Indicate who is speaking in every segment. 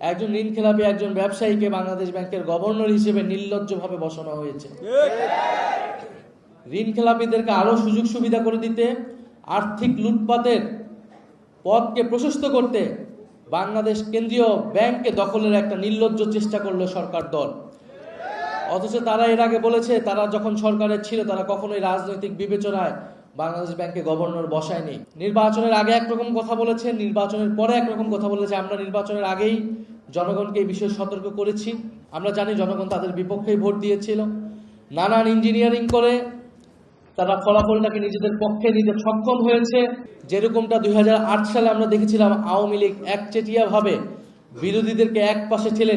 Speaker 1: একজন ঋণ খেলাপি একজন ব্যবসায়ীকে বাংলাদেশ ব্যাংকের গভর্নর হিসেবে নির্লজ্জভাবে বসানো হয়েছে। ঋণ খেলাপিদেরকে আরো সুযোগ সুবিধা করে দিতে, আর্থিক লুটপাটের পথকে প্রশস্ত করতে বাংলাদেশ কেন্দ্রীয় ব্যাংককে দখলের একটা নির্লজ্জ চেষ্টা করলো সরকার দল। অথচ তারা এর আগে বলেছে তারা যখন সরকারের ছিল তারা কখনোই রাজনৈতিক বিবেচনায় বাংলাদেশ ব্যাংকে গভর্নর বসায়নি। নির্বাচনের আগে একরকম কথা বলেছে, নির্বাচনের পরে একরকম কথা বলেছে। আমরা নির্বাচনের আগেই জনগণকে এই বিষয়ে সতর্ক করেছি। আমরা জানি জনগণ তাদের বিপক্ষেই ভোট দিয়েছিল। নানান ইঞ্জিনিয়ারিং করে তারা ফলাফলটাকে নিজেদের পক্ষে নিতে সক্ষম হয়েছে। যেরকমটা 2008 সালে আমরা দেখেছিলাম আওয়ামী লীগ একচেটিয়াভাবে বিরোধীদেরকে এক পাশে ঠেলে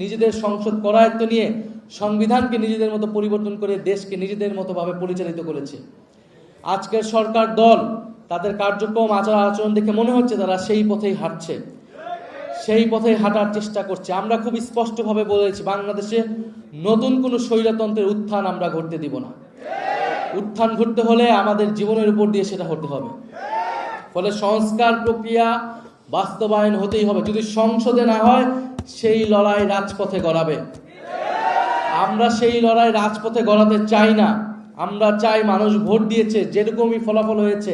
Speaker 1: নিজেদের সংসদ করায়ত্ত নিয়ে সংবিধানকে নিজেদের মতো পরিবর্তন করে দেশকে নিজেদের মতো ভাবে পরিচালিত করেছে। আজকের সরকার দল তাদের কার্যক্রম আচার আচরণ দেখে মনে হচ্ছে তারা সেই পথেই হাঁটছে, সেই পথেই হাঁটার চেষ্টা করছে। আমরা খুব স্পষ্টভাবে বলেছি বাংলাদেশে নতুন কোনো স্বৈরতন্ত্রের উত্থান আমরা ঘটতে দিব না। উত্থান ঘটতে হলে আমাদের জীবনের উপর দিয়ে সেটা হতে হবে। ফলে সংস্কার প্রক্রিয়া বাস্তবায়ন হতেই হবে। যদি সংসদে না হয় সেই লড়াই রাজপথে গড়াবে। আমরা সেই লড়াই রাজপথে গড়াতে চাই না। আমরা চাই মানুষ ভোট দিয়েছে, যেরকমই ফলাফল হয়েছে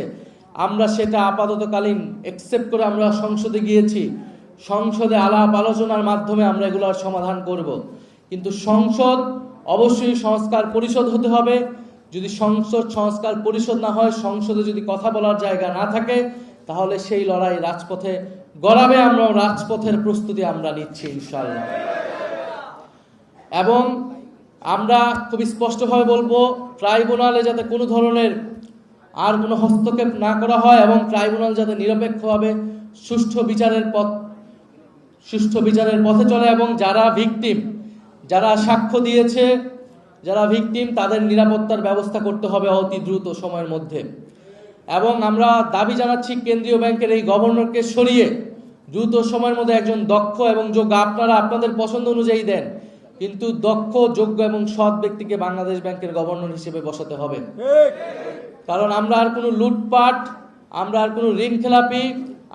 Speaker 1: আমরা সেটা আপাততকালীন একসেপ্ট করে আমরা সংসদে গিয়েছি। সংসদে আলাপ আলোচনার মাধ্যমে আমরা এগুলোর সমাধান করব। কিন্তু সংসদ অবশ্যই সংস্কার পরিষদ হতে হবে। যদি সংসদ সংস্কার পরিষদ না হয়, সংসদে যদি কথা বলার জায়গা না থাকে, তাহলে সেই লড়াই রাজপথে গড়াবে। আমরা রাজপথের প্রস্তুতি আমরা নিচ্ছি ইনশাআল্লাহ। এবং আমরা খুব স্পষ্টভাবে বলবো ট্রাইব্যুনালে যাতে কোনো ধরনের আর কোনো হস্তক্ষেপ না করা হয় এবং ট্রাইব্যুনাল যাতে নিরপেক্ষভাবে সুষ্ঠু বিচারের পথে চলে এবং যারা ভিকটিম, যারা সাক্ষ্য দিয়েছে, যারা ভিকটিম তাদের নিরাপত্তার ব্যবস্থা করতে হবে অতি দ্রুত সময়ের মধ্যে। এবং আমরা দাবি জানাচ্ছি কেন্দ্রীয় ব্যাংকের এই গভর্নরকে সরিয়ে দ্রুত সময়ের মধ্যে একজন দক্ষ এবং যোগ্য, আপনারা আপনাদের পছন্দ অনুযায়ী দেন, কিন্তু দক্ষ, যোগ্য এবং সৎ ব্যক্তিকে বাংলাদেশ ব্যাংকের গভর্নর হিসেবে বসাতে হবে। কারণ আমরা আর কোনো লুটপাট, আমরা আর কোনো ঋণ খেলাপি,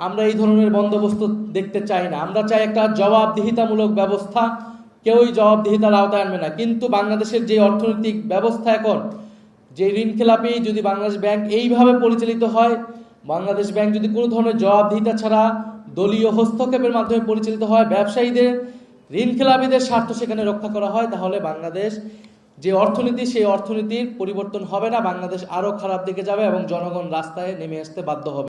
Speaker 1: আমরা এই ধরনের বন্দোবস্ত দেখতে চাই না। আমরা চাই একটা জবাবদিহিতামূলক ব্যবস্থা। কেউই জবাবদিহিতার আওতায় আনবে না। কিন্তু বাংলাদেশের যে অর্থনৈতিক ব্যবস্থা এখন, যে ঋণ খেলাপি যদি বাংলাদেশ ব্যাংক এইভাবে পরিচালিত হয়, বাংলাদেশ ব্যাংক যদি কোনো ধরনের জবাবদিহিতা ছাড়া দলীয় হস্তক্ষেপের মাধ্যমে পরিচালিত হয়, ব্যবসায়ীদের, ঋণ খেলাপিদের স্বার্থ সেখানে রক্ষা করা হয়, তাহলে বাংলাদেশ যে অর্থনীতি, সেই অর্থনীতির পরিবর্তন হবে না। বাংলাদেশ আরো খারাপ দিকে যাবে এবং জনগণ রাস্তায় নেমে আসতে বাধ্য হবে।